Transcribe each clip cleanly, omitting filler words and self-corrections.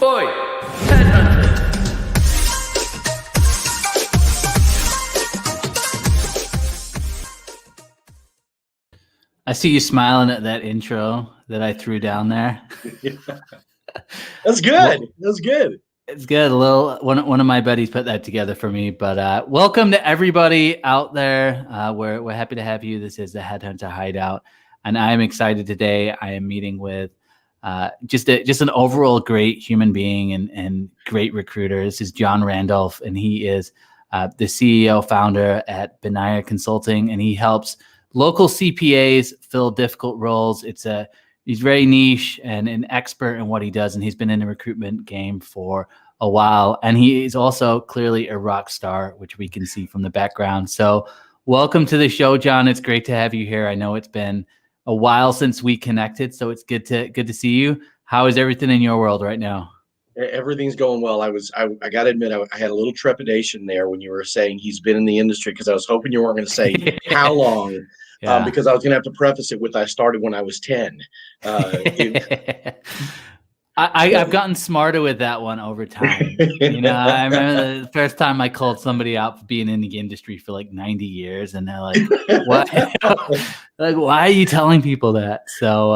Oi, headhunter. I see you smiling at that intro that I threw down there. That's good. Well, That's good. it's good. A little one of my buddies put that together for me. But welcome to everybody out there. We're happy to have you. This is the Headhunter Hideout, and I am excited today. I am meeting with just an overall great human being and great recruiter. This is John Randolph, and he is the CEO founder at Benaya Consulting, and he helps local CPAs fill difficult roles. He's very niche and an expert in what he does, and he's been in the recruitment game for a while. And he is also clearly a rock star, which we can see from the background. So welcome to the show, John. It's great to have you here. I know it's been a while since we connected, so it's good to see you. How is everything in your world right now? Everything's going well. I got to admit, I had a little trepidation there when you were saying he's been in the industry, because I was hoping you weren't going to say how long, Yeah. because I was going to have to preface it with I started when I was 10. I've gotten smarter with that one over time. I remember the first time I called somebody out for being in the industry for like 90 years, and they're like, "What? Like, why are you telling people that?" So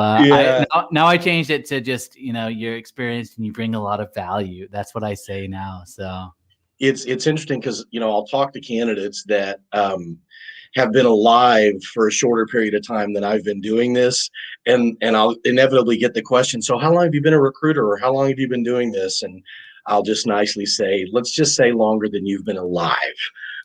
now I changed it to just, you're experienced and you bring a lot of value. That's what I say now. So it's interesting because I'll talk to candidates that have been alive for a shorter period of time than I've been doing this, and I'll inevitably get the question, so how long have you been a recruiter, or how long have you been doing this? And I'll just nicely say, let's just say longer than you've been alive,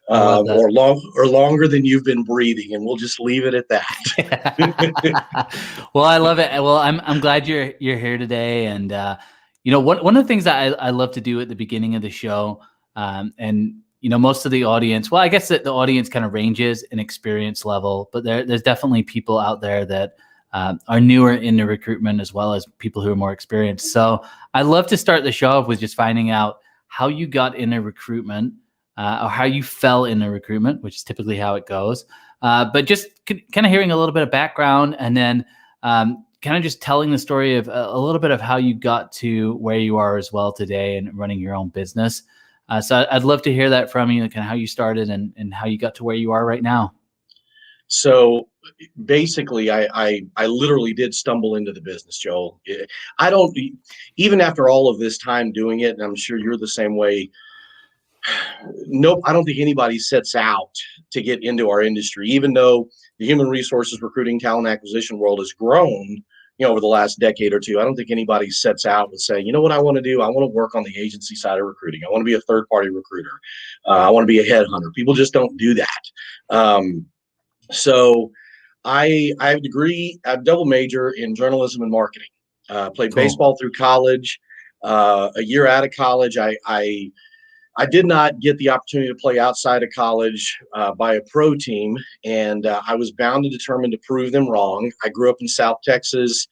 or longer than you've been breathing, and we'll just leave it at that. Well, I love it. Well, I'm glad you're here today, and one of the things that I love to do at the beginning of the show, and most of the audience, well, I guess that the audience kind of ranges in experience level, but there's definitely people out there that are newer into recruitment, as well as people who are more experienced. So I'd love to start the show off with just finding out how you got into recruitment, or how you fell into recruitment, which is typically how it goes. But just kind of hearing a little bit of background, and then kind of just telling the story of a little bit of how you got to where you are as well today and running your own business. So I'd love to hear that from you, kind of how you started and how you got to where you are right now. So basically, I literally did stumble into the business, Joel. I don't, even after all of this time doing it, and I'm sure you're the same way. Nope, I don't think anybody sets out to get into our industry, even though the human resources, recruiting, talent acquisition world has grown, over the last decade or two. I don't think anybody sets out and say, you know what I want to do? I want to work on the agency side of recruiting. I want to be a third-party recruiter. I want to be a headhunter. People just don't do that. So I have a degree, I have double major in journalism and marketing. Played Cool. baseball through college. A year out of college, I did not get the opportunity to play outside of college by a pro team, and I was bound and determined to prove them wrong. I grew up in South Texas,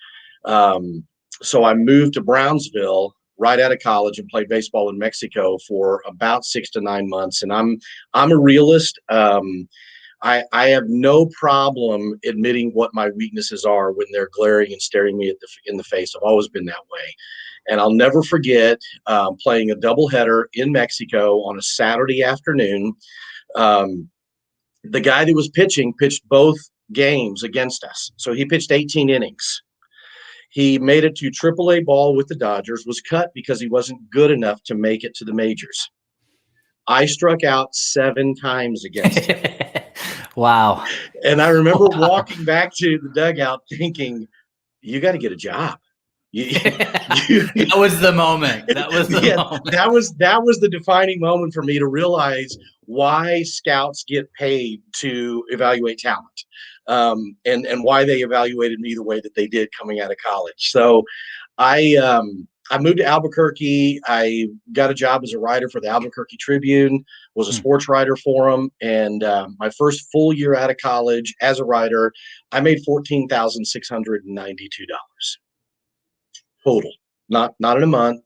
so I moved to Brownsville right out of college and played baseball in Mexico for about 6 to 9 months. And I'm a realist. I have no problem admitting what my weaknesses are when they're glaring and staring me in the face. I've always been that way. And I'll never forget playing a doubleheader in Mexico on a Saturday afternoon. The guy that was pitching pitched both games against us. So he pitched 18 innings. He made it to AAA ball with the Dodgers, was cut because he wasn't good enough to make it to the majors. I struck out 7 times against him. Wow. And I remember walking back to the dugout thinking, you got to get a job. That was the moment. That was the moment. That was the defining moment for me to realize why scouts get paid to evaluate talent, and why they evaluated me the way that they did coming out of college. So I moved to Albuquerque. I got a job as a writer for the Albuquerque Tribune, was a sports writer for them. And my first full year out of college as a writer, I made $14,692 total, not in a month,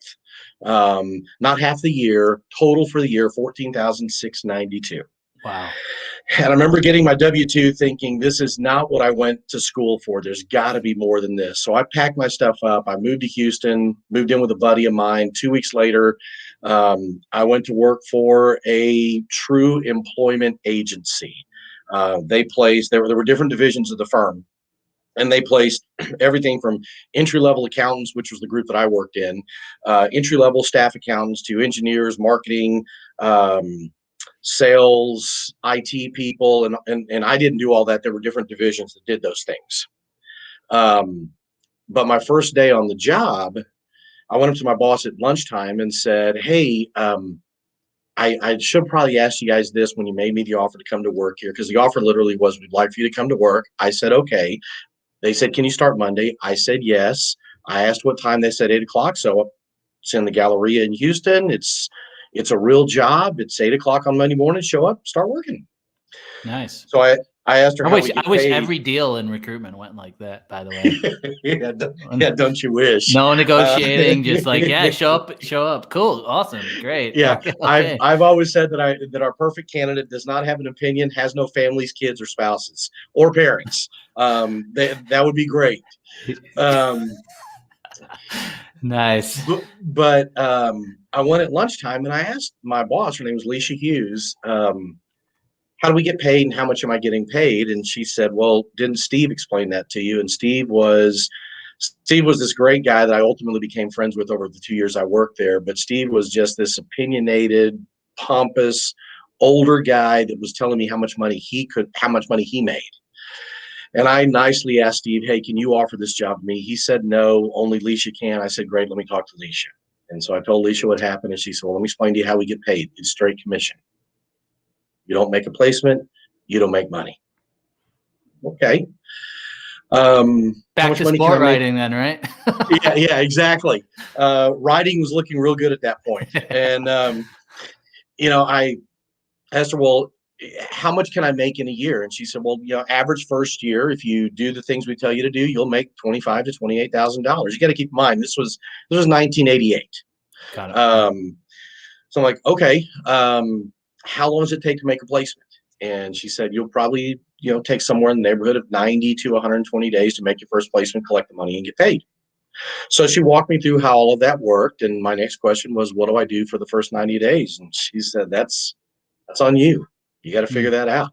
not half the year, total for the year, $14,692. Wow. And I remember getting my W-2 thinking, this is not what I went to school for. There's got to be more than this. So I packed my stuff up. I moved to Houston, moved in with a buddy of mine. 2 weeks later, I went to work for a true employment agency. There were different divisions of the firm, and they placed everything from entry-level accountants, which was the group that I worked in, entry-level staff accountants, to engineers, marketing, sales, IT people, and I didn't do all that. There were different divisions that did those things. But my first day on the job, I went up to my boss at lunchtime and said, "Hey, I should probably ask you guys this when you made me the offer to come to work here, because the offer literally was, we'd like for you to come to work." I said, "Okay." They said, "Can you start Monday?" I said, "Yes." I asked what time. They said 8 o'clock. So it's in the Galleria in Houston. It's a real job. It's 8 o'clock on Monday morning. Show up, start working. Nice. So I asked her how we get I wish paid. every deal in recruitment went like that, by the way. Don't you wish? No negotiating, just like, yeah, show up. Cool. Awesome. Great. Yeah. Okay. I've always said that our perfect candidate does not have an opinion, has no families, kids, or spouses, or parents. That would be great. Nice. But I went at lunchtime and I asked my boss, her name was Leisha Hughes, how do we get paid and how much am I getting paid? And she said, "Well, didn't Steve explain that to you?" And Steve was this great guy that I ultimately became friends with over the 2 years I worked there. But Steve was just this opinionated, pompous, older guy that was telling me how much money he made. And I nicely asked Steve, "Hey, can you offer this job to me?" He said, "No, only Leisha can." I said, "Great, let me talk to Leisha." And so I told Leisha what happened, and she said, "Well, let me explain to you how we get paid. It's straight commission. You don't make a placement, you don't make money." Okay. How Back much to money can I sport make? writing then, right? Yeah, exactly. Writing was looking real good at that point. And, I asked her, "Well, how much can I make in a year?" And she said, "Well, average first year, if you do the things we tell you to do, you'll make $25,000 to $28,000. You got to keep in mind, this was 1988. Got it. So I'm like, "Okay, how long does it take to make a placement?" And she said, "You'll probably, take somewhere in the neighborhood of 90 to 120 days to make your first placement, collect the money, and get paid." So she walked me through how all of that worked. And my next question was, "What do I do for the first 90 days?" And she said, that's on you. You got to figure that out.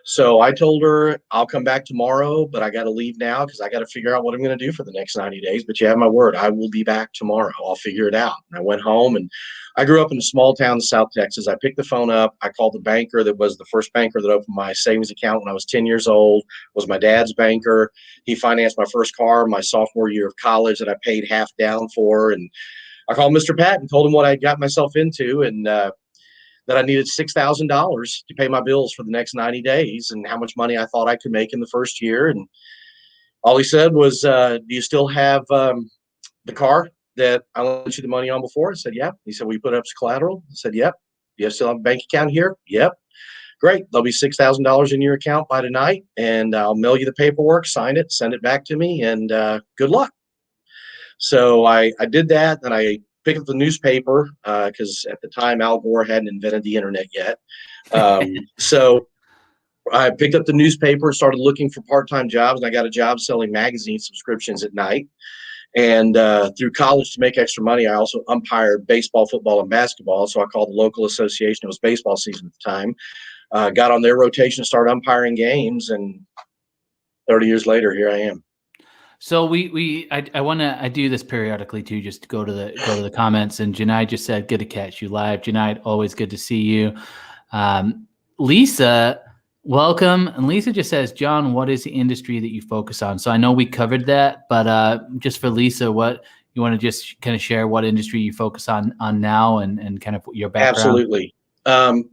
So I told her, "I'll come back tomorrow, but I got to leave now because I got to figure out what I'm going to do for the next 90 days. But you have my word, I will be back tomorrow. I'll figure it out." And I went home, and I grew up in a small town in South Texas. I picked the phone up. I called the banker that was the first banker that opened my savings account when I was 10 years old, was my dad's banker. He financed my first car my sophomore year of college that I paid half down for. And I called Mr. Pat and told him what I got myself into, and that I needed $6,000 to pay my bills for the next 90 days and how much money I thought I could make in the first year. And all he said was, "Do you still have the car that I lent you the money on before?" I said, "Yep." He said, "Will you put up some collateral?" I said, "Yep." "Do you still have a bank account here?" "Yep." "Great. There'll be $6,000 in your account by tonight, and I'll mail you the paperwork, sign it, send it back to me, and good luck." So I did that, and I picked up the newspaper because at the time Al Gore hadn't invented the internet yet. So I picked up the newspaper, started looking for part-time jobs, and I got a job selling magazine subscriptions at night. And through college, to make extra money, I also umpired baseball, football, and basketball. So I called the local association. It was baseball season at the time. Got on their rotation, started umpiring games, and 30 years later, here I am. So I do this periodically too, just to go to the comments. And Janai just said, "Good to catch you live." Janai, always good to see you. Lisa, welcome. And Lisa just says, "John, what is the industry that you focus on?" So I know we covered that, but just for Lisa, what you want to just kind of share what industry you focus on now and kind of your background? Absolutely.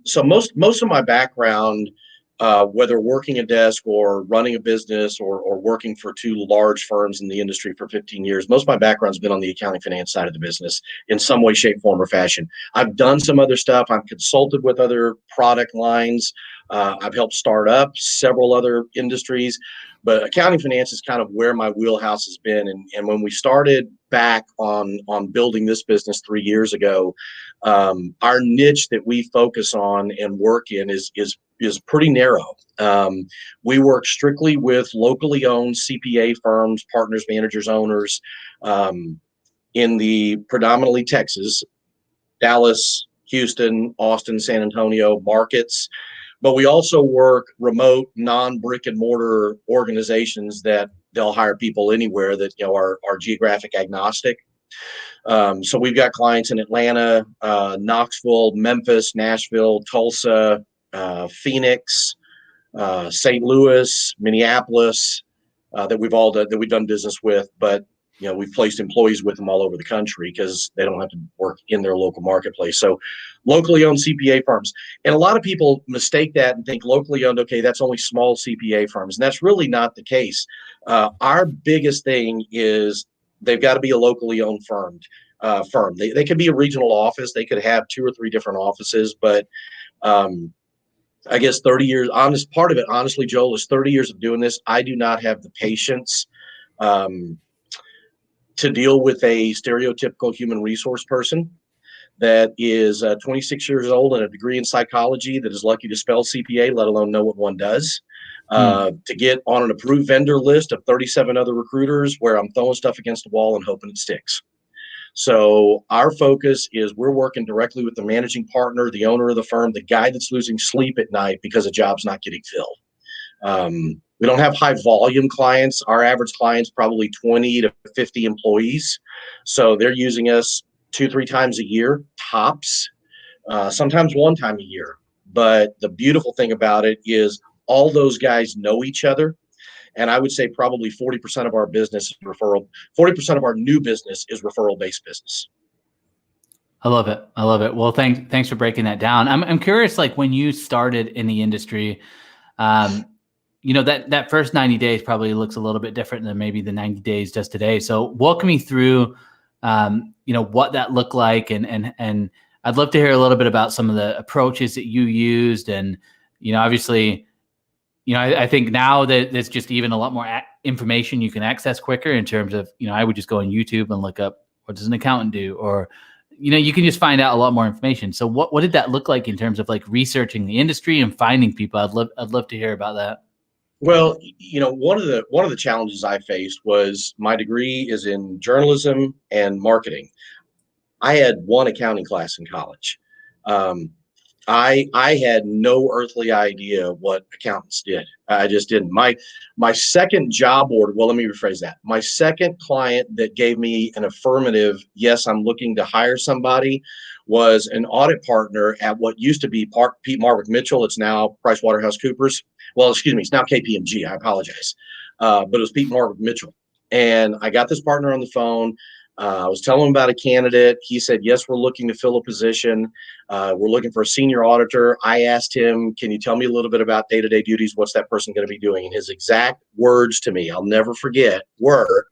So most of my background, whether working a desk or running a business or working for two large firms in the industry for 15 years, most of my background's been on the accounting finance side of the business in some way, shape, form, or fashion. I've done some other stuff. I've consulted with other product lines. I've helped start up several other industries, but accounting finance is kind of where my wheelhouse has been. And when we started back on building this business 3 years ago, our niche that we focus on and work in is pretty narrow. We work strictly with locally owned CPA firms, partners, managers, owners, in the predominantly Texas, Dallas, Houston, Austin, San Antonio markets. But we also work remote, non-brick and mortar organizations that they'll hire people anywhere that, are geographic agnostic. So we've got clients in Atlanta, Knoxville, Memphis, Nashville, Tulsa, Phoenix, St. Louis, Minneapolis, that we've done business with. But we've placed employees with them all over the country because they don't have to work in their local marketplace. So locally owned CPA firms. And a lot of people mistake that and think locally owned, okay, that's only small CPA firms. And that's really not the case. Our biggest thing is they've got to be a locally owned firm. They could be a regional office. They could have 2 or 3 different offices. But I guess 30 years, part of it, honestly, Joel, is 30 years of doing this. I do not have the patience to deal with a stereotypical human resource person that is 26 years old and a degree in psychology that is lucky to spell CPA, let alone know what one does, to get on an approved vendor list of 37 other recruiters where I'm throwing stuff against the wall and hoping it sticks. So our focus is we're working directly with the managing partner, the owner of the firm, the guy that's losing sleep at night because a job's not getting filled. We don't have high volume clients. Our average client's probably 20 to 50 employees. So they're using us 2-3 times a year, tops, sometimes 1 time a year. But the beautiful thing about it is all those guys know each other. And I would say probably 40% of our business is referral. 40% of our new business is referral-based business. I love it. I love it. Well, thanks for breaking that down. I'm curious, like when you started in the industry, that first 90 days probably looks a little bit different than maybe the 90 days does today. So walk me through, what that looked like. And I'd love to hear a little bit about some of the approaches that you used. And, obviously, I think now that there's just even a lot more information you can access quicker in terms of, I would just go on YouTube and look up what does an accountant do, or, you can just find out a lot more information. So what did that look like in terms of like researching the industry and finding people? I'd love to hear about that. Well, one of the challenges I faced was my degree is in journalism and marketing. I had 1 accounting class in college. I had no earthly idea what accountants did. I just didn't. My second job order, well, let me rephrase that. My second client that gave me an affirmative, yes, I'm looking to hire somebody, was an audit partner at what used to be Pete Marwick Mitchell. It's now PricewaterhouseCoopers. Well, excuse me, it's now KPMG. I apologize. But it was Pete Marwick Mitchell. And I got this partner on the phone. I was telling him about a candidate. He said, yes, we're looking to fill a position. We're looking for a senior auditor. I asked him, can you tell me a little bit about day-to-day duties? What's that person going to be doing? And his exact words to me, I'll never forget, were,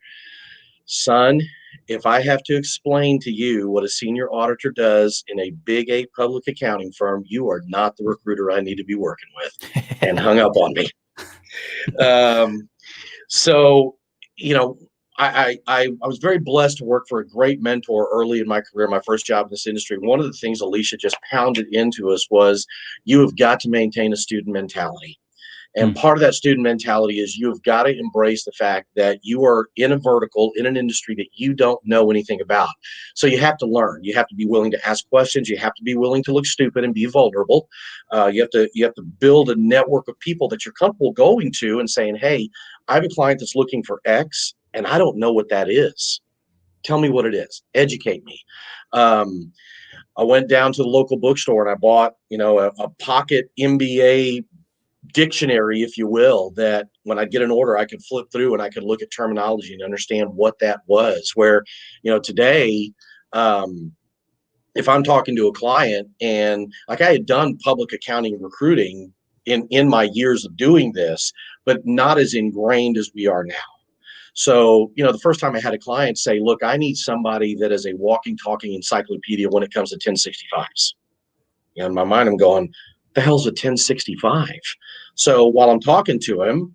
son, if I have to explain to you what a senior auditor does in a big 8 public accounting firm, you are not the recruiter I need to be working with, and hung up on me. So, I was very blessed to work for a great mentor early in my career, my first job in this industry. One of the things Alicia just pounded into us was you have got to maintain a student mentality. And part of that student mentality is you have got to embrace the fact that you are in a vertical, in an industry that you don't know anything about. So you have to learn. You have to be willing to ask questions. You have to be willing to look stupid and be vulnerable. You have to build a network of people that you're comfortable going to and saying, hey, I have a client that's looking for X, and I don't know what that is. Tell me what it is. Educate me. I went down to the local bookstore and I bought, a pocket MBA dictionary, if you will, that when I get an order, I could flip through and I could look at terminology and understand what that was. Where, today, if I'm talking to a client and like I had done public accounting recruiting in my years of doing this, but not as ingrained as we are now. So, the first time I had a client say, look, I need somebody that is a walking, talking encyclopedia when it comes to 1065s. In my mind, I'm going, the hell's a 1065? So while I'm talking to him,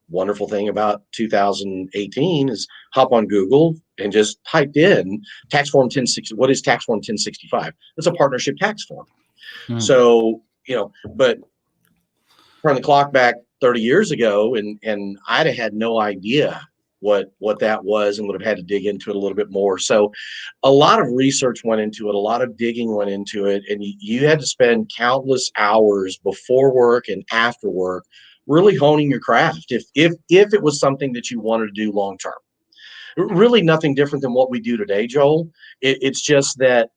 wonderful thing about 2018 is hop on Google, and just typed in tax form 1060. What is tax form 1065? It's a partnership tax form. So, but turn the clock back 30 years ago, and I'd have had no idea what that was, and would have had to dig into it a little bit more. So a lot of research went into it, a lot of digging went into it, and you had to spend countless hours before work and after work really honing your craft if it was something that you wanted to do long term. Really nothing different than what we do today, Joel. It's just that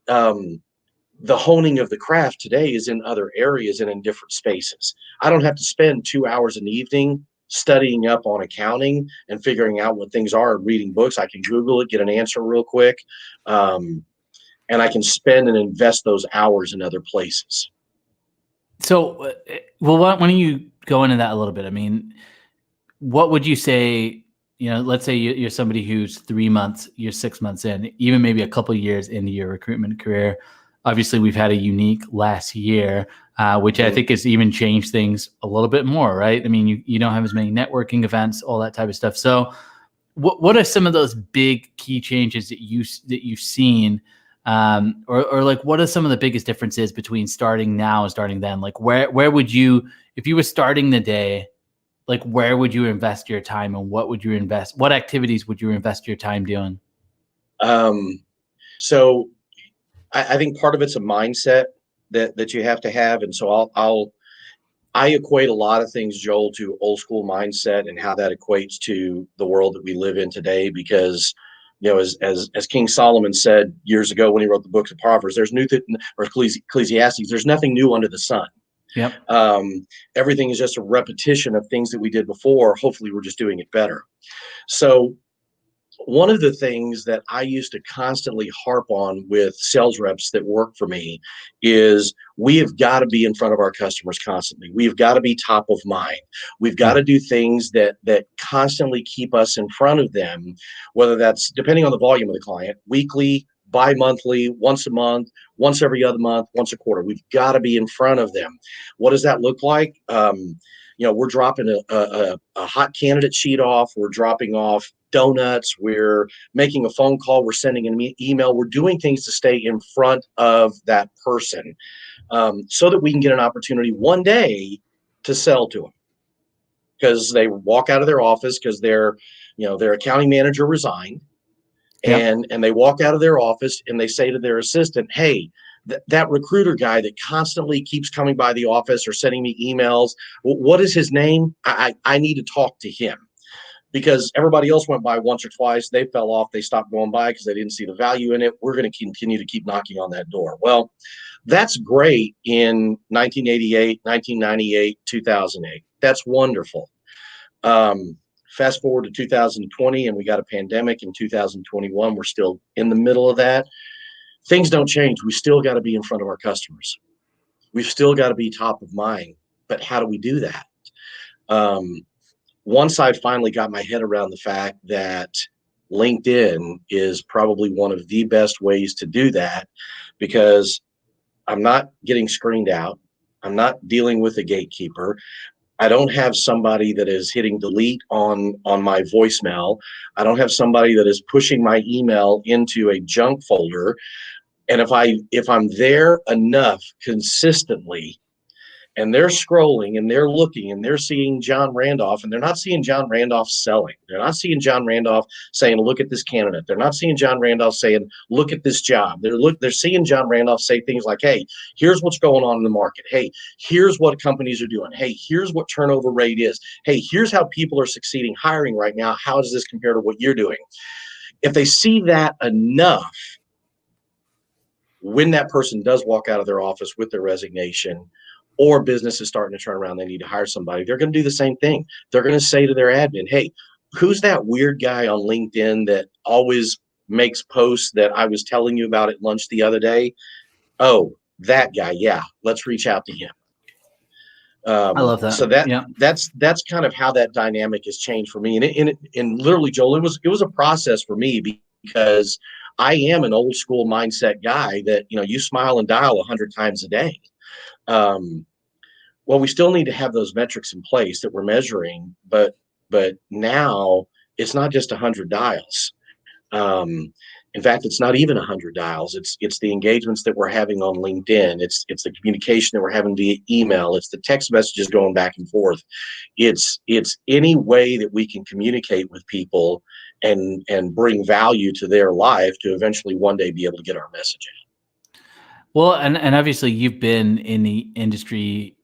the honing of the craft today is in other areas and in different spaces. I don't have to spend 2 hours in the evening studying up on accounting and figuring out what things are and reading books. I can Google it, get an answer real quick, and I can spend and invest those hours in other places. So, well, why don't you go into that a little bit? I mean, what would you say, let's say you're somebody who's 3 months, you're 6 months in, even maybe a couple of years into your recruitment career. Obviously, we've had a unique last year, which I think has even changed things a little bit more, right? I mean, you don't have as many networking events, all that type of stuff. So what are some of those big key changes that you've seen? Or like, what are some of the biggest differences between starting now and starting then? Like where would you, if you were starting the day, like where would you invest your time, and what activities would you invest your time doing? So I think part of it's a mindset that you have to have. And so I equate a lot of things, Joel, to old school mindset and how that equates to the world that we live in today. Because, as King Solomon said years ago when he wrote the books of Proverbs, there's Ecclesiastes, there's nothing new under the sun. Yep. Everything is just a repetition of things that we did before. Hopefully we're just doing it better. So one of the things that I used to constantly harp on with sales reps that work for me is we have got to be in front of our customers constantly. We've got to be top of mind. We've got to do things that constantly keep us in front of them, whether that's depending on the volume of the client, weekly, bi-monthly, once a month, once every other month, once a quarter. We've got to be in front of them. What does that look like? We're dropping a hot candidate sheet off. We're dropping off donuts. We're making a phone call. We're sending an email. We're doing things to stay in front of that person, so that we can get an opportunity one day to sell to them. Because they walk out of their office because their accounting manager resigned, and they walk out of their office and they say to their assistant, "Hey, that recruiter guy that constantly keeps coming by the office or sending me emails, what is his name? I need to talk to him." Because everybody else went by once or twice, they fell off, they stopped going by because they didn't see the value in it. We're going to continue to keep knocking on that door. Well, that's great in 1988, 1998, 2008. That's wonderful. Fast forward to 2020, and we got a pandemic in 2021. We're still in the middle of that. Things don't change. We still got to be in front of our customers. We've still got to be top of mind. But how do we do that? Once I finally got my head around the fact that LinkedIn is probably one of the best ways to do that, because I'm not getting screened out. I'm not dealing with a gatekeeper. I don't have somebody that is hitting delete on my voicemail. I don't have somebody that is pushing my email into a junk folder. And if I'm there enough consistently, and they're scrolling and they're looking and they're seeing John Randolph, and they're not seeing John Randolph selling. They're not seeing John Randolph saying, "Look at this candidate." They're not seeing John Randolph saying, "Look at this job." They're seeing John Randolph say things like, "Hey, here's what's going on in the market. Hey, here's what companies are doing. Hey, here's what turnover rate is. Hey, here's how people are succeeding hiring right now. How does this compare to what you're doing?" If they see that enough, when that person does walk out of their office with their resignation, or business is starting to turn around, they need to hire somebody, they're going to do the same thing. They're going to say to their admin, "Hey, who's that weird guy on LinkedIn that always makes posts that I was telling you about at lunch the other day? Oh, that guy. Yeah, let's reach out to him." I love that. So that's kind of how that dynamic has changed for me. And literally, Joel, it was a process for me, because I am an old school mindset guy that, you smile and dial 100 times a day. Well, we still need to have those metrics in place that we're measuring, but now it's not just 100 dials. In fact, it's not even 100 dials. It's the engagements that we're having on LinkedIn. It's the communication that we're having via email. It's the text messages going back and forth. It's any way that we can communicate with people and bring value to their life to eventually one day be able to get our message out. Well, and obviously you've been in the industry,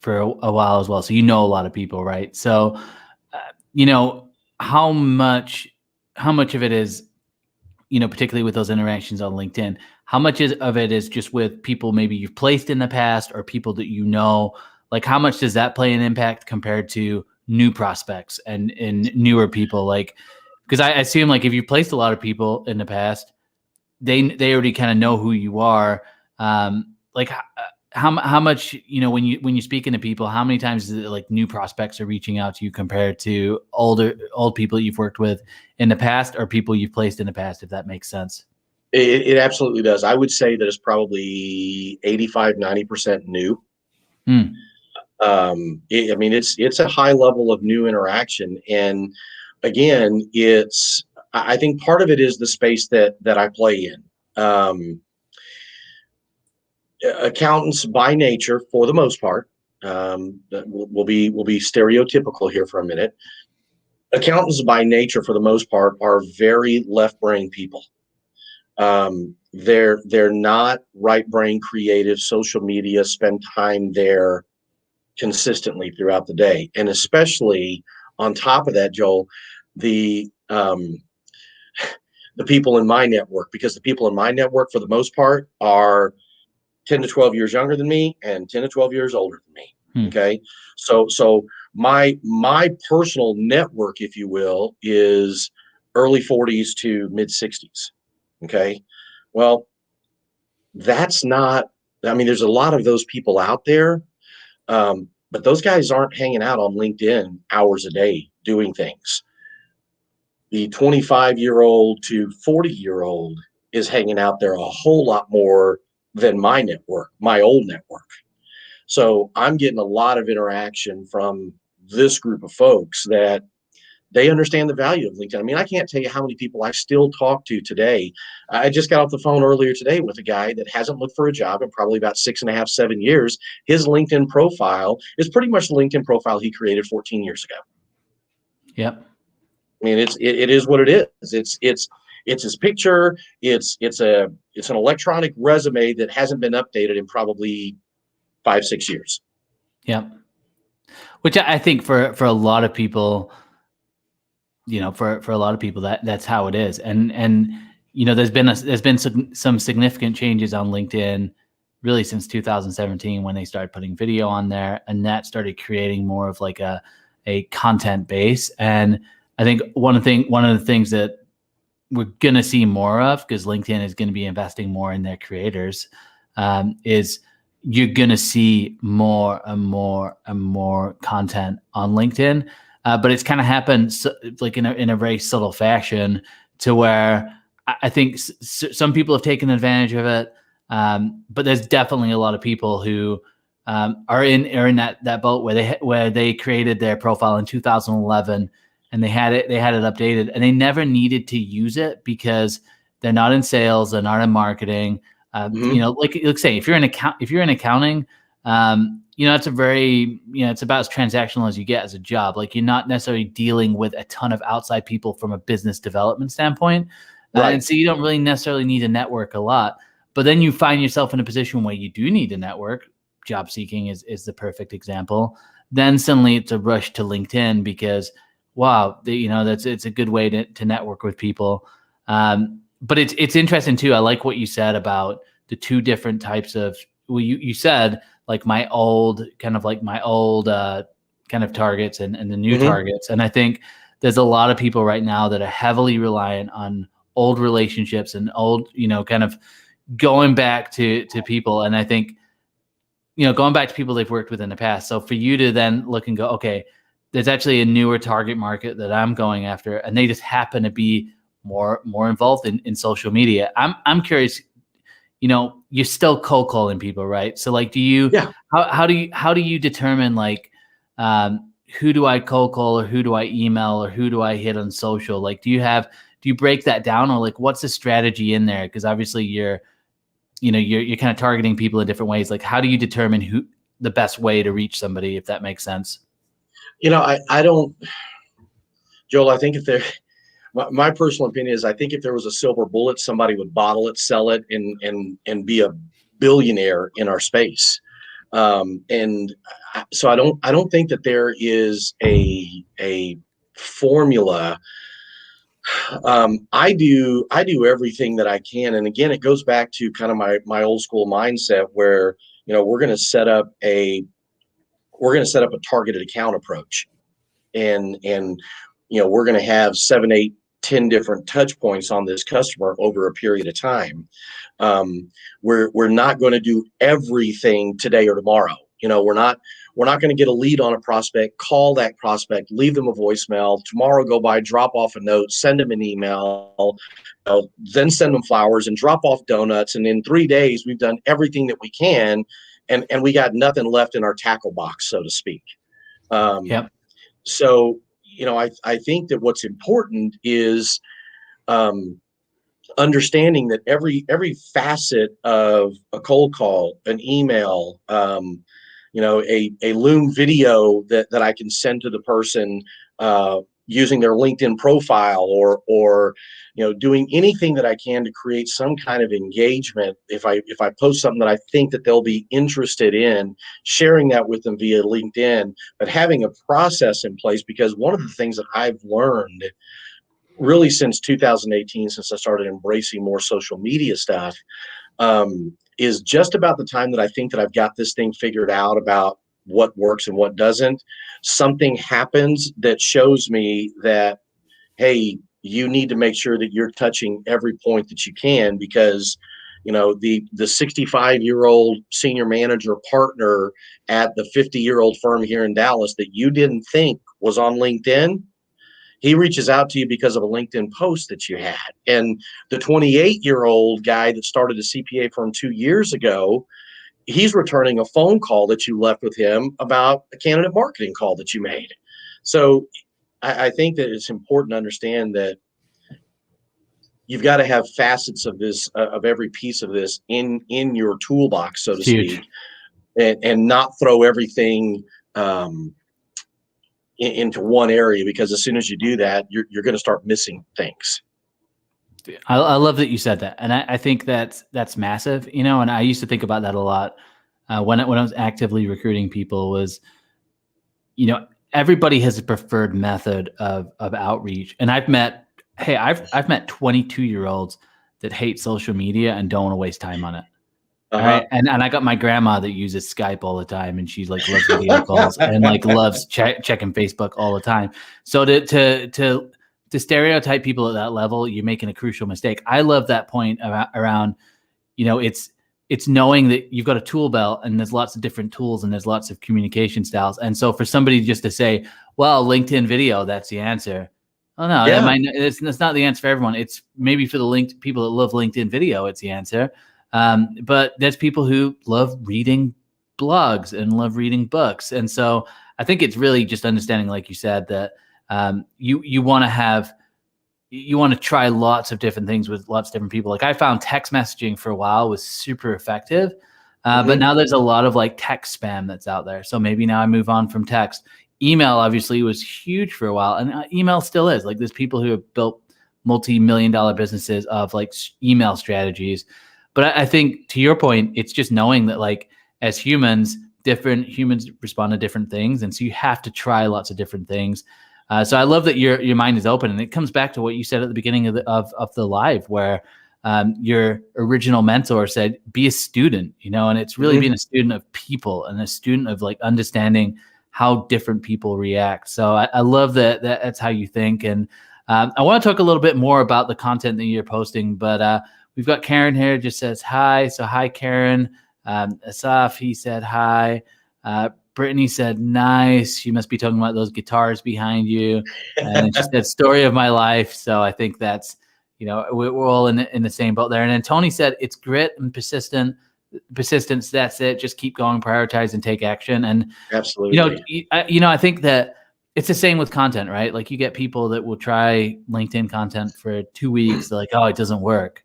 for a while as well. So you know a lot of people, right? So, how much of it is, particularly with those interactions on LinkedIn, how much of it is just with people maybe you've placed in the past or people that like how much does that play an impact compared to new prospects and newer people? Like, because I assume like if you've placed a lot of people in the past, they already kind of know who you are. Like how much, when you're speaking to people, how many times is it like new prospects are reaching out to you compared to old people you've worked with in the past or people you've placed in the past, if that makes sense? It absolutely does. I would say that it's probably 85, 90% new. Hmm. It's a high level of new interaction. And again, I think part of it is the space that I play in. Accountants by nature, for the most part, we'll be stereotypical here for a minute. Accountants by nature, for the most part, are very left brain people. They're not right brain creative, social media, spend time there consistently throughout the day. And especially on top of that, Joel, the people in my network, because the people in my network, for the most part, are 10 to 12 years younger than me and 10 to 12 years older than me. Okay. So my personal network, if you will, is early 40s to mid 60s. Okay. Well, there's a lot of those people out there. But those guys aren't hanging out on LinkedIn hours a day doing things. The 25-year-old to 40-year-old is hanging out there a whole lot more than my network, my old network. So I'm getting a lot of interaction from this group of folks that they understand the value of LinkedIn. I mean, I can't tell you how many people I still talk to today. I just got off the phone earlier today with a guy that hasn't looked for a job in probably about 6.5, 7 years. His LinkedIn profile is pretty much the LinkedIn profile he created 14 years ago. Yep. I mean, it is what it is. It's his picture. It's an electronic resume that hasn't been updated in probably 5, 6 years. Yep. Which I think for a lot of people, for a lot of people that's how it is. And there's been some significant changes on LinkedIn really since 2017 when they started putting video on there, and that started creating more of like a content base. And I think one of the things that we're going to see more of, because LinkedIn is going to be investing more in their creators, is you're going to see more and more and more content on LinkedIn. But it's kind of happened like in a very subtle fashion to where I think some people have taken advantage of it. But there's definitely a lot of people who are in that boat where they created their profile in 2011 and they had it updated and they never needed to use it because they're not in sales, they're not in marketing. Like say if you're in accounting, it's a very, it's about as transactional as you get as a job. Like you're not necessarily dealing with a ton of outside people from a business development standpoint. Right. And so you don't really necessarily need to network a lot, but then you find yourself in a position where you do need to network. Job seeking is the perfect example. Then suddenly it's a rush to LinkedIn because, wow, it's a good way to network with people. But it's interesting too. I like what you said about the two different types of, well, you said like my old kind of targets and the new targets. And I think there's a lot of people right now that are heavily reliant on old relationships and old, kind of going back to people. And I think, going back to people they've worked with in the past. So for you to then look and go, okay, there's actually a newer target market that I'm going after, and they just happen to be more involved in social media. I'm curious, you're still cold calling people, right? So like, how do you determine like, who do I cold call or who do I email or who do I hit on social? Like, do you have you break that down, or like what's the strategy in there? Because obviously you're kind of targeting people in different ways. Like, how do you determine who the best way to reach somebody, if that makes sense? I don't, Joel, I think my personal opinion is, I think if there was a silver bullet, somebody would bottle it, sell it, and be a billionaire in our space. So I don't think that there is a formula. I do everything that I can. And again, it goes back to kind of my old school mindset where, we're going to set up a targeted account approach, and we're going to have 7, 8, 10 different touch points on this customer over a period of time. We're not going to do everything today or tomorrow. We're not going to get a lead on a prospect, call that prospect, leave them a voicemail, tomorrow go by, drop off a note, send them an email, then send them flowers and drop off donuts. And in 3 days, we've done everything that we can, and we got nothing left in our tackle box, so to speak. Yep. So, I think that what's important is understanding that every facet of a cold call, an email, a Loom video that I can send to the person using their LinkedIn profile, or doing anything that I can to create some kind of engagement. If I post something that I think that they'll be interested in, sharing that with them via LinkedIn, but having a process in place. Because one of the things that I've learned really since 2018, since I started embracing more social media stuff, is just about the time that I think that I've got this thing figured out about what works and what doesn't, something happens that shows me that, hey, you need to make sure that you're touching every point that you can, because the 65-year-old senior manager partner at the 50-year-old firm here in Dallas that you didn't think was on LinkedIn, he reaches out to you because of a LinkedIn post that you had. And the 28-year-old guy that started a CPA firm 2 years ago, he's returning a phone call that you left with him about a candidate marketing call that you made. So I think that it's important to understand that you've got to have facets of this, of every piece of this in your toolbox, so to speak, and not throw everything into one area, because as soon as you do that, you're going to start missing things. I love that you said that. And I think that's massive, and I used to think about that a lot when I was actively recruiting people. Was, everybody has a preferred method of outreach. And I've met 22-year-olds that hate social media and don't want to waste time on it. All right. And I got my grandma that uses Skype all the time, and she's like loves video calls and like loves checking Facebook all the time. So to stereotype people at that level, you're making a crucial mistake. I love that point around, it's knowing that you've got a tool belt and there's lots of different tools and there's lots of communication styles. And so for somebody just to say, well, LinkedIn video, that's the answer. Oh no, it's not the answer for everyone. It's maybe for the people that love LinkedIn video, it's the answer. But there's people who love reading blogs and love reading books. And so I think it's really just understanding, like you said, that you want to try lots of different things with lots of different people. Like I found text messaging for a while was super effective. But now there's a lot of like text spam that's out there. So maybe now I move on from text. Email obviously was huge for a while, and email still is. Like there's people who have built multi-million-dollar businesses of like email strategies. But I think to your point, it's just knowing that like as humans, different humans respond to different things. And so you have to try lots of different things. So I love that your mind is open, and it comes back to what you said at the beginning of the live, where your original mentor said, be a student, and it's really being a student of people and a student of like understanding how different people react. So I love that's how you think. And I want to talk a little bit more about the content that you're posting, but we've got Karen here, just says hi. So hi, Karen. Asaf, he said hi. Brittany said, nice. You must be talking about those guitars behind you. And she said, story of my life. So I think that's, we're all in the same boat there. And then Tony said, it's grit and persistence. That's it. Just keep going, prioritize, and take action. And absolutely, I think that it's the same with content, right? Like you get people that will try LinkedIn content for 2 weeks. They're like, oh, it doesn't work.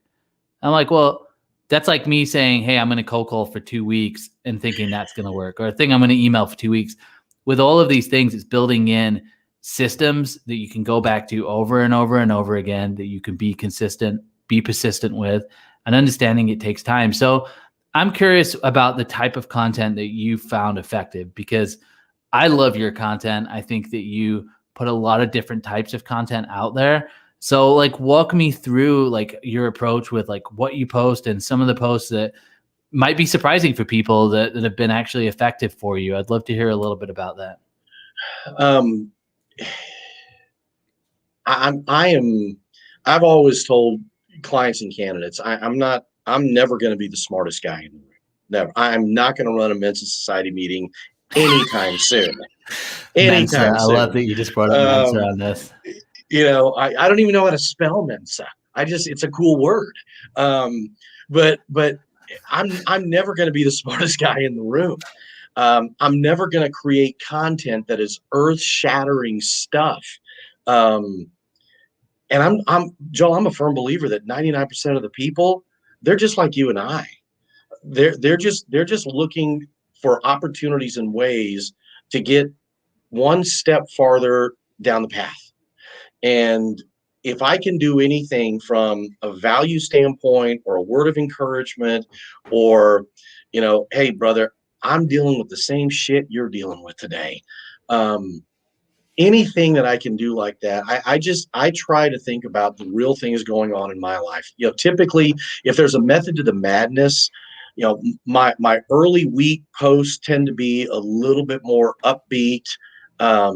I'm like, well, that's like me saying, hey, I'm going to cold call for 2 weeks and thinking that's going to work, or I think I'm going to email for 2 weeks. With all of these things, it's building in systems that you can go back to over and over and over again, that you can be consistent, be persistent with, and understanding it takes time. So I'm curious about the type of content that you found effective, because I love your content. I think that you put a lot of different types of content out there. So like walk me through like your approach with like what you post and some of the posts that might be surprising for people that have been actually effective for you. I'd love to hear a little bit about that. Um, I've always told clients and candidates, I'm never going to be the smartest guy in the room. Never. I'm not going to run a Mensa Society meeting anytime soon. Mensa. Anytime I love soon. that you just brought up Mensa Um, on this. I don't even know how to spell Mensa. It's a cool word. But I'm never going to be the smartest guy in the room. I'm never going to create content that is earth-shattering stuff. And Joel, I'm a firm believer that 99% of the people, they're just like you and I. They're just looking for opportunities and ways to get one step farther down the path. And if I can do anything from a value standpoint or a word of encouragement, or, hey, brother, I'm dealing with the same shit you're dealing with today. Anything that I can do like that, I try to think about the real things going on in my life. Typically, if there's a method to the madness, my early week posts tend to be a little bit more upbeat. I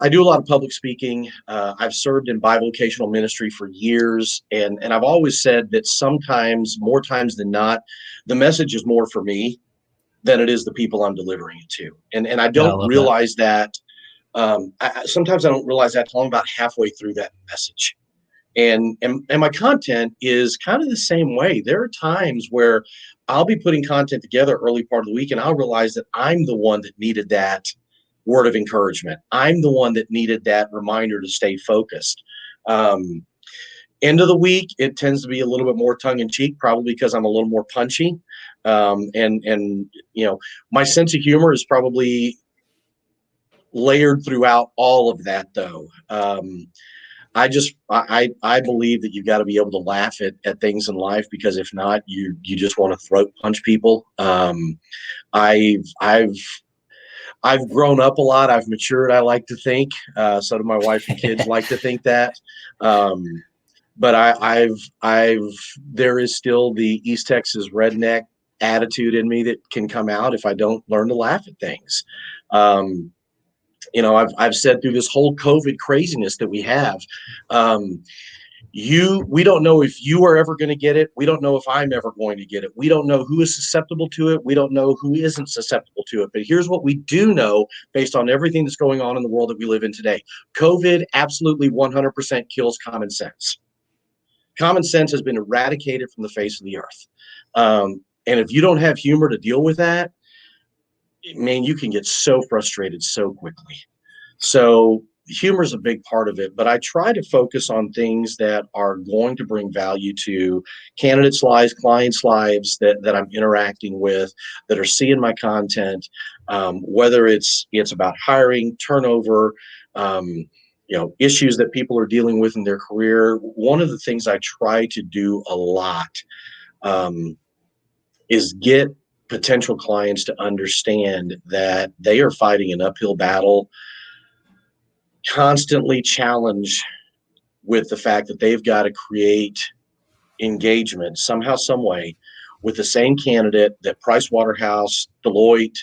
do a lot of public speaking. I've served in bivocational ministry for years, and I've always said that sometimes, more times than not, the message is more for me than it is the people I'm delivering it to. And I Yeah, I don't love that. realize that. Sometimes I don't realize that until I'm about halfway through that message. And my content is kind of the same way. There are times where I'll be putting content together early part of the week, and I'll realize that I'm the one that needed that word of encouragement. I'm the one that needed that reminder to stay focused. End of the week, it tends to be a little bit more tongue in cheek, probably because I'm a little more punchy. And my sense of humor is probably layered throughout all of that, though. I believe that you've got to be able to laugh at things in life, because if not, you just want to throat punch people. I've grown up a lot. I've matured, I like to think. So do my wife and kids like to think that. But there is still the East Texas redneck attitude in me that can come out if I don't learn to laugh at things. I've said through this whole COVID craziness that we have, we don't know if you are ever going to get it. We don't know if I'm ever going to get it. We don't know who is susceptible to it. We don't know who isn't susceptible to it. But here's what we do know based on everything that's going on in the world that we live in today. COVID absolutely 100% kills common sense. Common sense has been eradicated from the face of the earth. And if you don't have humor to deal with that, man, you can get so frustrated so quickly. So humor is a big part of it, but I try to focus on things that are going to bring value to candidates' lives, clients' lives that I'm interacting with, that are seeing my content, whether it's about hiring, turnover, issues that people are dealing with in their career. One of the things I try to do a lot is get potential clients to understand that they are fighting an uphill battle, constantly challenged with the fact that they've got to create engagement somehow, some way, with the same candidate that Pricewaterhouse, Deloitte,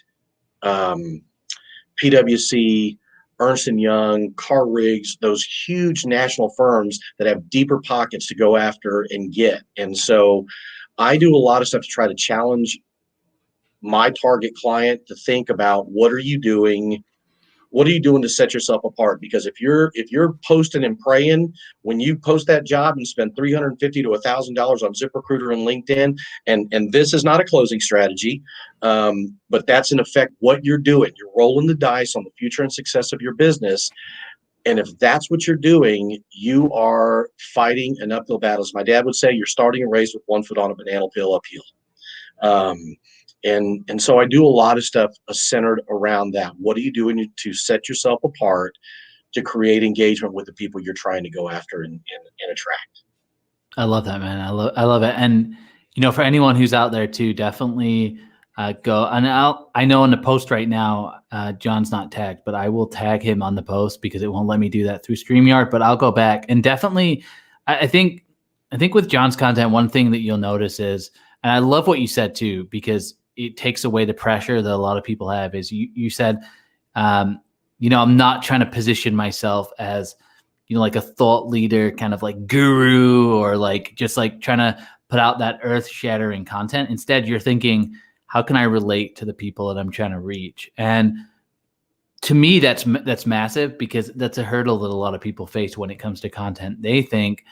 PwC, Ernst & Young, Carr Riggs, those huge national firms that have deeper pockets to go after and get. And so I do a lot of stuff to try to challenge my target client to think about, what are you doing? What are you doing to set yourself apart? Because if you're posting and praying, when you post that job and spend $350 to $1,000 on ZipRecruiter and LinkedIn, and this is not a closing strategy, but that's in effect what you're doing. You're rolling the dice on the future and success of your business. And if that's what you're doing, you are fighting an uphill battle. As my dad would say, you're starting a race with 1 foot on a banana peel uphill. And so I do a lot of stuff centered around that. What are you doing to set yourself apart to create engagement with the people you're trying to go after and attract? I love that, man. I love it. And, for anyone who's out there too, definitely go. And I know in the post right now, John's not tagged, but I will tag him on the post because it won't let me do that through StreamYard, but I'll go back and definitely, I think with John's content, one thing that you'll notice is, and I love what you said too, because it takes away the pressure that a lot of people have, is you said, I'm not trying to position myself as, like a thought leader, kind of like guru, or like just like trying to put out that earth shattering content. Instead, you're thinking, how can I relate to the people that I'm trying to reach? And to me, that's massive, because that's a hurdle that a lot of people face when it comes to content. They think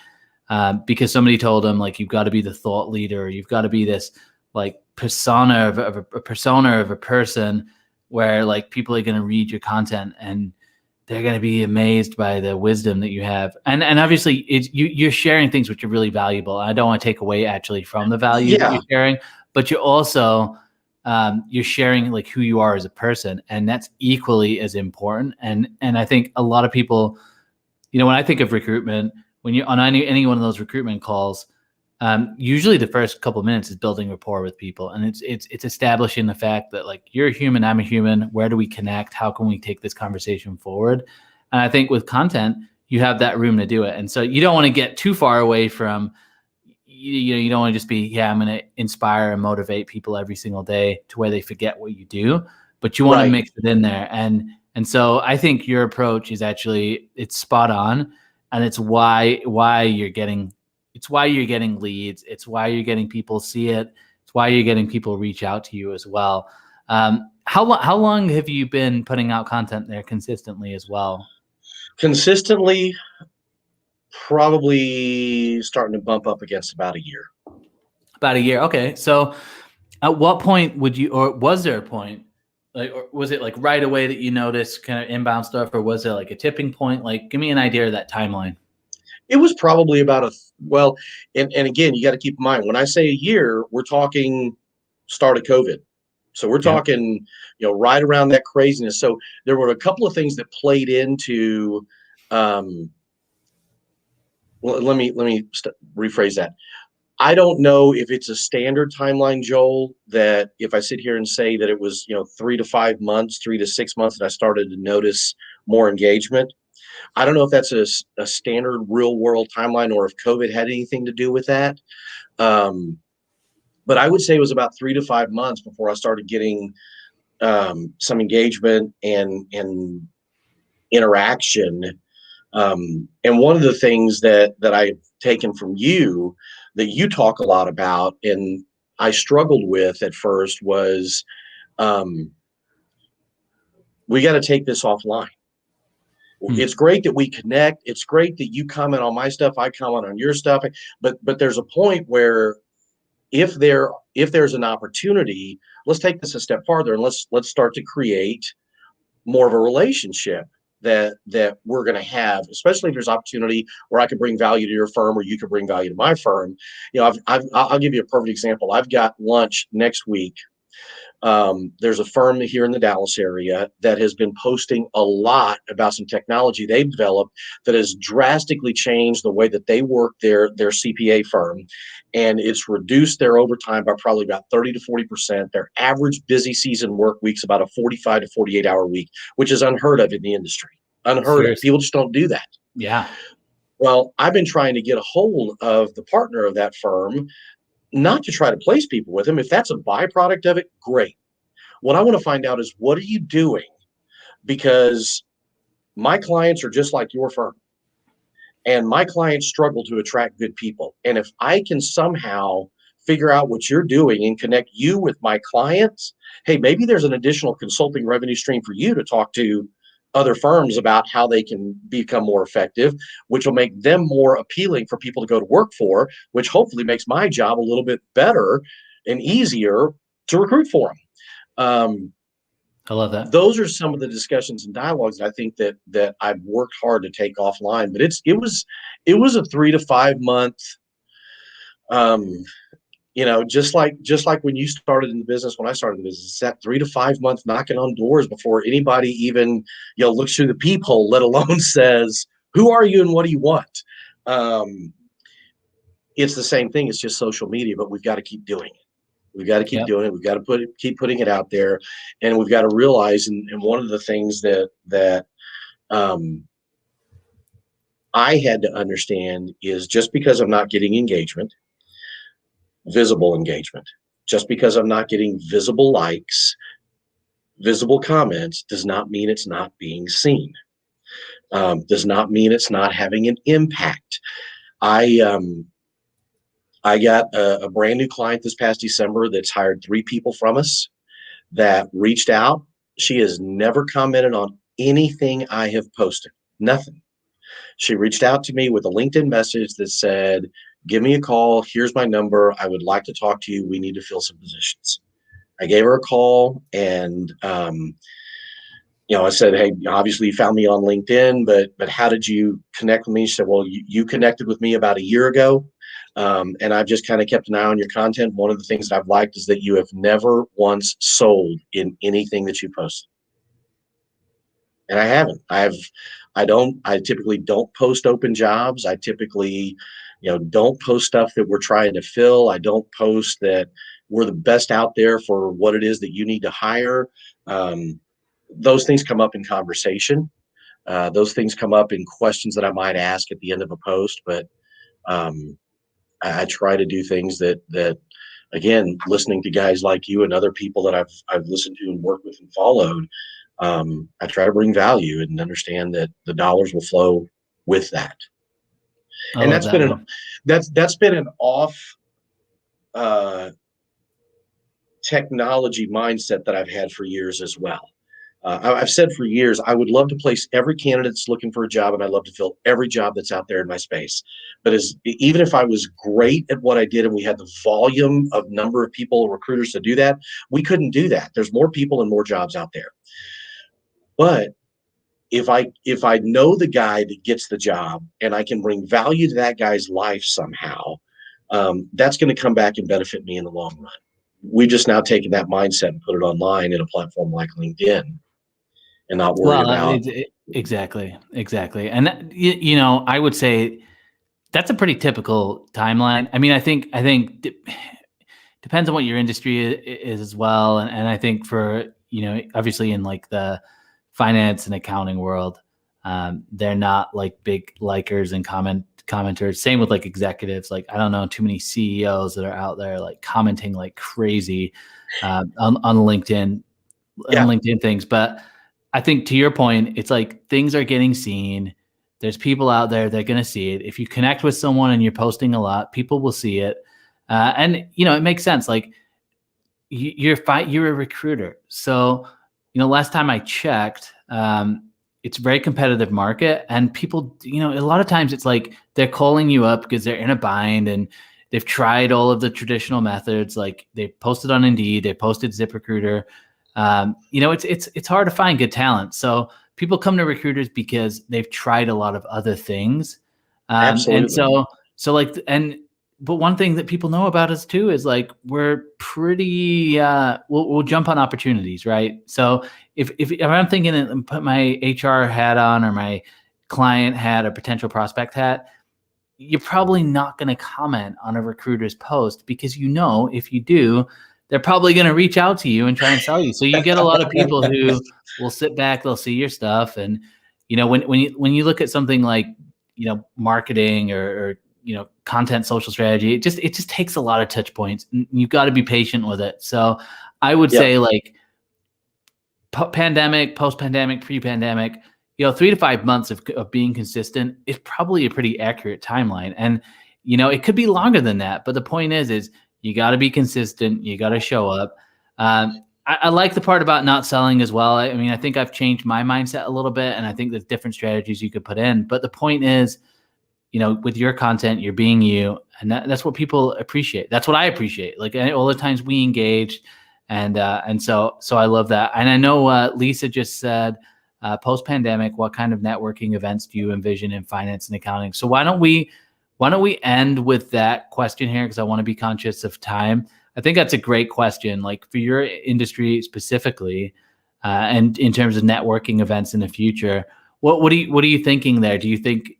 because somebody told them, like, you've got to be the thought leader, you've got to be this like persona of a person, where like people are going to read your content and they're going to be amazed by the wisdom that you have. And obviously you're sharing things which are really valuable. I don't want to take away actually from the value that you're sharing, but you're also, you're sharing like who you are as a person, and that's equally as important. And I think a lot of people, when I think of recruitment, when you're on any one of those recruitment calls, usually the first couple of minutes is building rapport with people, and it's establishing the fact that, like, you're a human, I'm a human. Where do we connect? How can we take this conversation forward? And I think with content, you have that room to do it. And so you don't want to get too far away from, you don't want to just be, I'm going to inspire and motivate people every single day to where they forget what you do, but you want to mix it in there. And so I think your approach is actually, it's spot on, and it's why you're getting. It's why you're getting leads. It's why you're getting people see it. It's why you're getting people reach out to you as well. How long have you been putting out content there consistently as well? Consistently, probably starting to bump up against about a year. About a year. Okay. So at what point would you, or was there a point, like, or was it like right away that you noticed kind of inbound stuff, or was there like a tipping point? Like, give me an idea of that timeline. It was probably about and again, you got to keep in mind, when I say a year, we're talking start of COVID. So we're talking, right around that craziness. So there were a couple of things that played into, let me rephrase that. I don't know if it's a standard timeline, Joel, that if I sit here and say that it was, 3 to 5 months, 3 to 6 months that I started to notice more engagement. I don't know if that's a standard real world timeline, or if COVID had anything to do with that. But I would say it was about 3 to 5 months before I started getting some engagement and interaction. And one of the things that I've taken from you, that you talk a lot about, and I struggled with at first, was we got to take this offline. It's great that we connect. It's great that you comment on my stuff, I comment on your stuff. But there's a point where if there's an opportunity, let's take this a step farther, and let's start to create more of a relationship that we're going to have, especially if there's opportunity where I can bring value to your firm, or you can bring value to my firm. I'll give you a perfect example. I've got lunch next week. There's a firm here in the Dallas area that has been posting a lot about some technology they've developed that has drastically changed the way that they work their CPA firm. And it's reduced their overtime by probably about 30 to 40%. Their average busy season work week's about a 45 to 48 hour week, which is unheard of in the industry. Unheard of. People just don't do that. Yeah. Well, I've been trying to get a hold of the partner of that firm, not to try to place people with them. If that's a byproduct of it, great. What I want to find out is, what are you doing? Because my clients are just like your firm, and my clients struggle to attract good people. And if I can somehow figure out what you're doing and connect you with my clients, hey, maybe there's an additional consulting revenue stream for you to talk to other firms about how they can become more effective, which will make them more appealing for people to go to work for, which hopefully makes my job a little bit better and easier to recruit for them. I love that. Those are some of the discussions and dialogues that I think that I've worked hard to take offline. But it was a 3 to 5 month, just like when you started in the business, when I started in the business, it's that 3 to 5 months knocking on doors before anybody even, looks through the peephole, let alone says, who are you and what do you want? It's the same thing. It's just social media, but we've got to keep doing it. We've got to keep doing it. We've got to keep putting it out there. And we've got to realize, and one of the things that I had to understand is just because I'm not getting engagement, visible engagement, just because I'm not getting visible likes, visible comments, does not mean it's not being seen. Does not mean it's not having an impact. I got a brand new client this past December that's hired 3 people from us that reached out. She has never commented on anything I have posted, nothing. She reached out to me with a LinkedIn message that said, give me a call. Here's my number. I would like to talk to you. We need to fill some positions. I gave her a call and, I said, hey, obviously you found me on LinkedIn, but how did you connect with me? She said, well, you connected with me about a year ago. And I've just kind of kept an eye on your content. One of the things that I've liked is that you have never once sold in anything that you posted. And I haven't. I typically don't post open jobs. I typically, don't post stuff that we're trying to fill. I don't post that we're the best out there for what it is that you need to hire. Those things come up in conversation. Those things come up in questions that I might ask at the end of a post, but I try to do things that again, listening to guys like you and other people that I've listened to and worked with and followed, I try to bring value and understand that the dollars will flow with that. And that's been an off technology mindset that I've had for years as well. I've said for years, I would love to place every candidate that's looking for a job, and I'd love to fill every job that's out there in my space. But even if I was great at what I did and we had the volume of number of people, recruiters to do that, we couldn't do that. There's more people and more jobs out there. But if I know the guy that gets the job and I can bring value to that guy's life somehow, that's going to come back and benefit me in the long run. We've just now taken that mindset and put it online in a platform like LinkedIn. And not worried about exactly. And that, I would say that's a pretty typical timeline. I mean, I think depends on what your industry is as well, and I think for obviously in like the finance and accounting world, they're not like big likers and commenters. Same with like executives. Like I don't know too many CEOs that are out there like commenting like crazy on LinkedIn, LinkedIn things, but I think to your point, it's like things are getting seen. There's people out there that are going to see it. If you connect with someone and you're posting a lot, people will see it. And it makes sense. Like you're a recruiter. So, last time I checked, it's a very competitive market, and people, a lot of times it's like they're calling you up because they're in a bind and they've tried all of the traditional methods. Like they posted on Indeed, they posted ZipRecruiter. It's hard to find good talent. So people come to recruiters because they've tried a lot of other things. Absolutely. And but one thing that people know about us too is like, we're pretty, we'll jump on opportunities, right? So if I'm thinking and put my HR hat on or my client hat or potential prospect hat, you're probably not going to comment on a recruiter's post because if you do, they're probably going to reach out to you and try and sell you. So you get a lot of people who will sit back, they'll see your stuff. And, when you look at something like, marketing or content, social strategy, it just takes a lot of touch points. You've got to be patient with it. So I would say like pandemic, post-pandemic, pre-pandemic, 3 to 5 months of being consistent is probably a pretty accurate timeline. And, it could be longer than that. But the point is you got to be consistent. You got to show up. I like the part about not selling as well. I mean, I think I've changed my mindset a little bit, and I think there's different strategies you could put in. But the point is, with your content, you're being you, and that's what people appreciate. That's what I appreciate. Like all the times we engaged, and so I love that. And I know Lisa just said, post pandemic, what kind of networking events do you envision in finance and accounting? So why don't we end with that question here? Because I want to be conscious of time. I think that's a great question. Like for your industry specifically, and in terms of networking events in the future, what are you thinking there? Do you think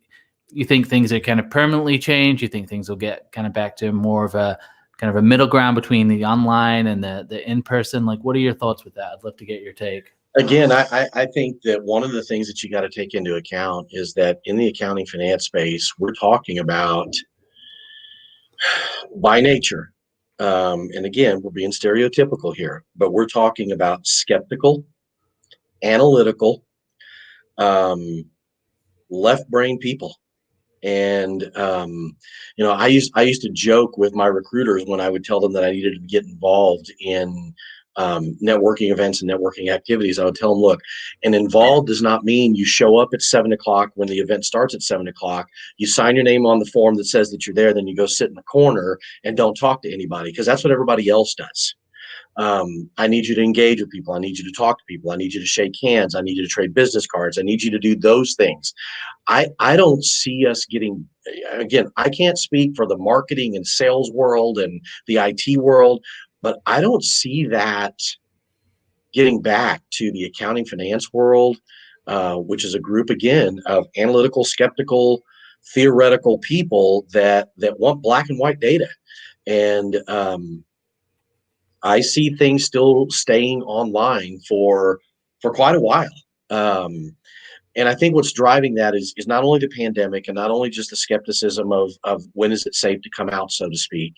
things are kind of permanently changed? You think things will get kind of back to more of a kind of a middle ground between the online and the in person? Like, what are your thoughts with that? I'd love to get your take. Again, I think that one of the things that you got to take into account is that in the accounting finance space, we're talking about, by nature, and again, we're being stereotypical here, but we're talking about skeptical, analytical, left brain people. And I used to joke with my recruiters when I would tell them that I needed to get involved in networking events and networking activities. I would tell them, look, and involved does not mean you show up at 7:00 when the event starts at 7:00. You sign your name on the form that says that you're there. Then you go sit in the corner and don't talk to anybody, because that's what everybody else does. I need you to engage with people. I need you to talk to people. I need you to shake hands. I need you to trade business cards. I need you to do those things. I don't see us getting, again, I can't speak for the marketing and sales world and the IT world, but I don't see that getting back to the accounting finance world, which is a group, again, of analytical, skeptical, theoretical people that want black and white data. And I see things still staying online for quite a while. And I think what's driving that is not only the pandemic and not only just the skepticism of when is it safe to come out, so to speak.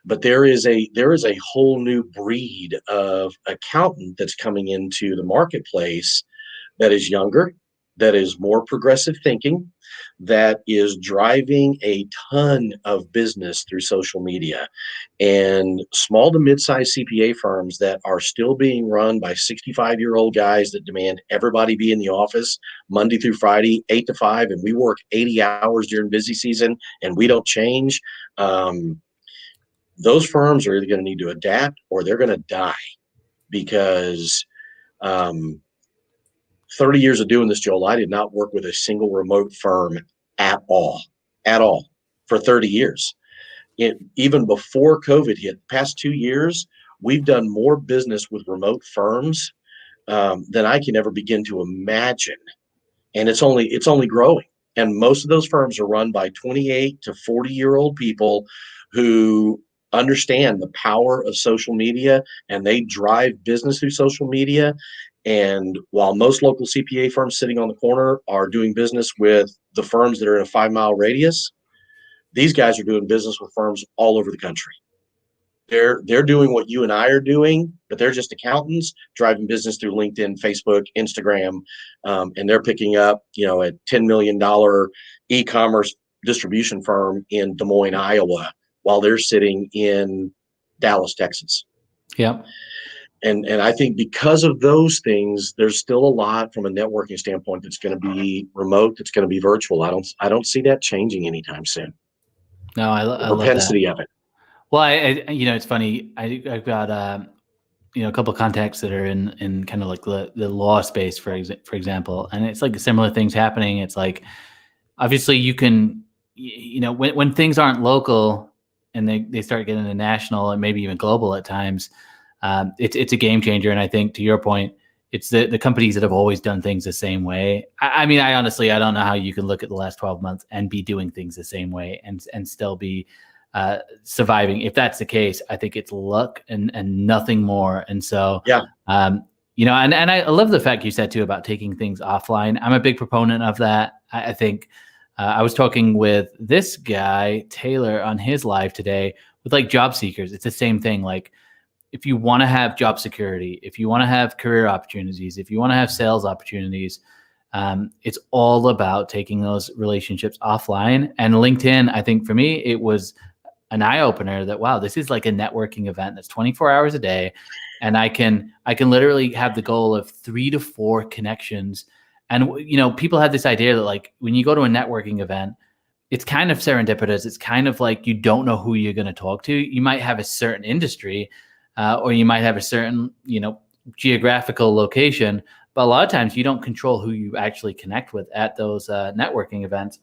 But there is a whole new breed of accountant that's coming into the marketplace that is younger, that is more progressive thinking, that is driving a ton of business through social media. And small to mid-sized CPA firms that are still being run by 65-year-old guys that demand everybody be in the office Monday through Friday, 8 to 5, and we work 80 hours during busy season and we don't change. Those firms are either going to need to adapt or they're going to die, because 30 years of doing this, Joel, I did not work with a single remote firm at all for 30 years. Even before COVID hit, the past 2 years, we've done more business with remote firms than I can ever begin to imagine. And it's only growing. And most of those firms are run by 28 to 40-year-old people who understand the power of social media, and they drive business through social media. And while most local CPA firms sitting on the corner are doing business with the firms that are in a 5-mile radius, these guys are doing business with firms all over the country. They're doing what you and I are doing, but they're just accountants driving business through LinkedIn, Facebook, Instagram, and they're picking up, a $10 million e-commerce distribution firm in Des Moines, Iowa, while they're sitting in Dallas, Texas. Yeah. And I think because of those things, there's still a lot from a networking standpoint that's going to be remote, that's going to be virtual. I don't see that changing anytime soon. No, I the love propensity that. of it. Well, it's funny. I've got a couple of contacts that are in kind of like the law space, for example, and it's like similar things happening. It's like, obviously you can, when things aren't local and they start getting to national and maybe even global at times, it's a game changer. And I think, to your point, it's the companies that have always done things the same way. I mean, I honestly don't know how you can look at the last 12 months and be doing things the same way and still be surviving. If that's the case, I think it's luck and nothing more. And so, Yeah. and I love the fact you said too about taking things offline. I'm a big proponent of that. I think I was talking with this guy, Taylor, on his live today with like job seekers. It's the same thing. Like, if you want to have job security, if you want to have career opportunities, if you want to have sales opportunities, it's all about taking those relationships offline. And LinkedIn, I think for me, it was an eye opener that, wow, this is like a networking event that's 24 hours a day. And I can literally have the goal of 3 to 4 connections. And, people have this idea that like when you go to a networking event, it's kind of serendipitous. It's kind of like you don't know who you're going to talk to. You might have a certain industry, or you might have a certain, geographical location, but a lot of times you don't control who you actually connect with at those networking events.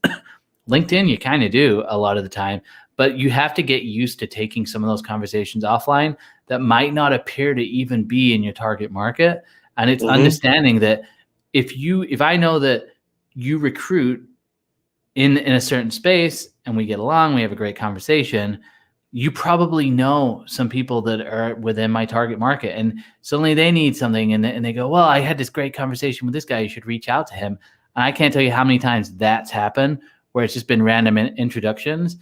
LinkedIn, you kind of do a lot of the time, but you have to get used to taking some of those conversations offline that might not appear to even be in your target market. And it's understanding that if I know that you recruit in a certain space and we get along, we have a great conversation, you probably know some people that are within my target market, and suddenly they need something and they go, well, I had this great conversation with this guy, you should reach out to him. And I can't tell you how many times that's happened where it's just been random introductions.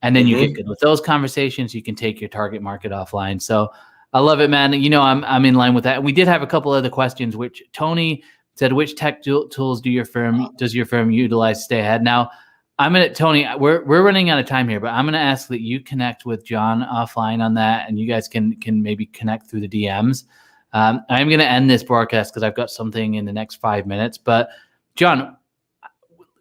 And then you get good with those conversations, you can take your target market offline. So I love it, man. I'm in line with that. And we did have a couple other questions, which Tony said, which tech tools does your firm utilize to stay ahead? Now, Tony, we're running out of time here, but I'm going to ask that you connect with John offline on that, and you guys can maybe connect through the DMs. I'm going to end this broadcast because I've got something in the next 5 minutes. But John,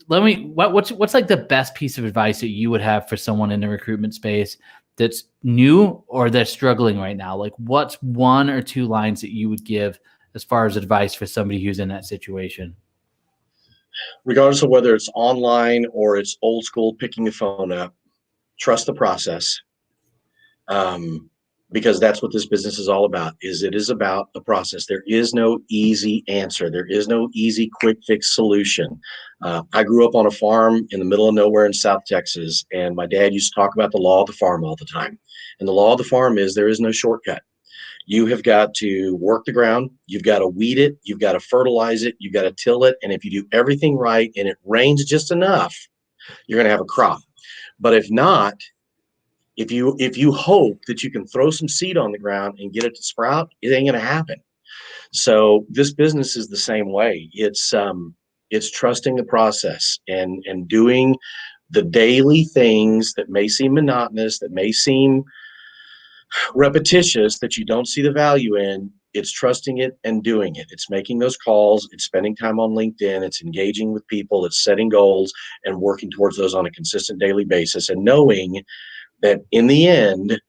what's like the best piece of advice that you would have for someone in the recruitment space that's new or that's struggling right now? Like, what's 1 or 2 lines that you would give as far as advice for somebody who's in that situation? Regardless of whether it's online or it's old school, picking the phone up, trust the process. Because that's what this business is all about. It is about the process. There is no easy answer. There is no easy quick fix solution. I grew up on a farm in the middle of nowhere in South Texas, and my dad used to talk about the law of the farm all the time. And the law of the farm is there is no shortcut. You have got to work the ground. You've got to weed it. You've got to fertilize it. You've got to till it. And if you do everything right and it rains just enough, you're going to have a crop. But if not, if you hope that you can throw some seed on the ground and get it to sprout, it ain't going to happen. So this business is the same way. It's trusting the process and doing the daily things that may seem monotonous, that may seem repetitious, that you don't see the value in. It's trusting it and doing it. It's making those calls. It's spending time on LinkedIn. It's engaging with people. It's setting goals and working towards those on a consistent daily basis, and knowing that in the end,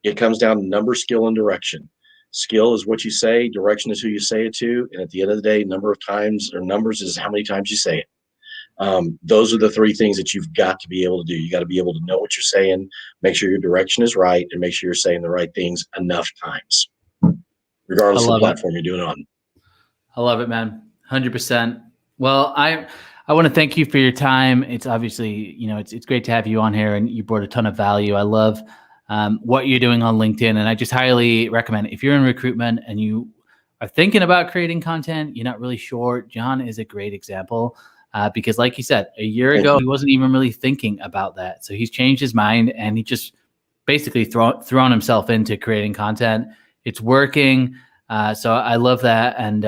it comes down to number, skill, and direction. Skill is what you say. Direction is who you say it to. And at the end of the day, number of times, or numbers, is how many times you say it. Those are the 3 things that you've got to be able to do. You got to be able to know what you're saying, make sure your direction is right, and make sure you're saying the right things enough times, regardless of the platform you're doing it on. I love it, man. 100%. Well, I want to thank you for your time. It's obviously, it's great to have you on here, and you brought a ton of value. I love what you're doing on LinkedIn, and I just highly recommend, if you're in recruitment and you are thinking about creating content, you're not really sure, John is a great example. Because like you said, a year ago, he wasn't even really thinking about that. So he's changed his mind, and he just basically thrown himself into creating content. It's working. So I love that. And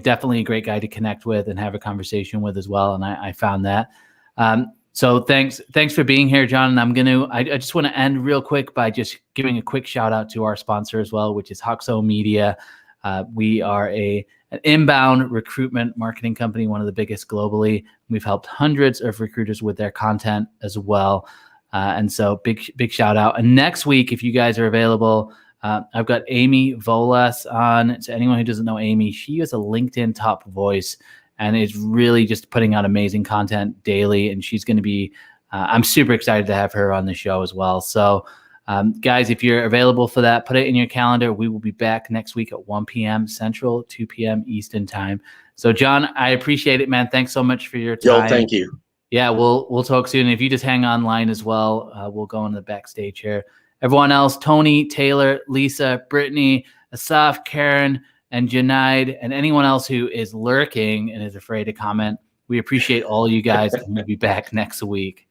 definitely a great guy to connect with and have a conversation with as well. And I found that. So thanks for being here, John. And I just want to end real quick by just giving a quick shout out to our sponsor as well, which is Huxo Media. We are an inbound recruitment marketing company, one of the biggest globally. We've helped hundreds of recruiters with their content as well. And so big shout out. And next week, if you guys are available, I've got Amy Volas on. So anyone who doesn't know Amy, she is a LinkedIn top voice and is really just putting out amazing content daily. And she's going to be, I'm super excited to have her on the show as well. So guys, if you're available for that, put it in your calendar. We will be back next week at 1 p.m. Central, 2 p.m. Eastern time. So John, I appreciate it, man. Thanks so much for your time. Yo, thank you. Yeah, we'll talk soon. If you just hang online as well, we'll go in the backstage here. Everyone else, Tony, Taylor, Lisa, Brittany, Asaf, Karen, and Junaid, and anyone else who is lurking and is afraid to comment, we appreciate all you guys, and we'll be back next week.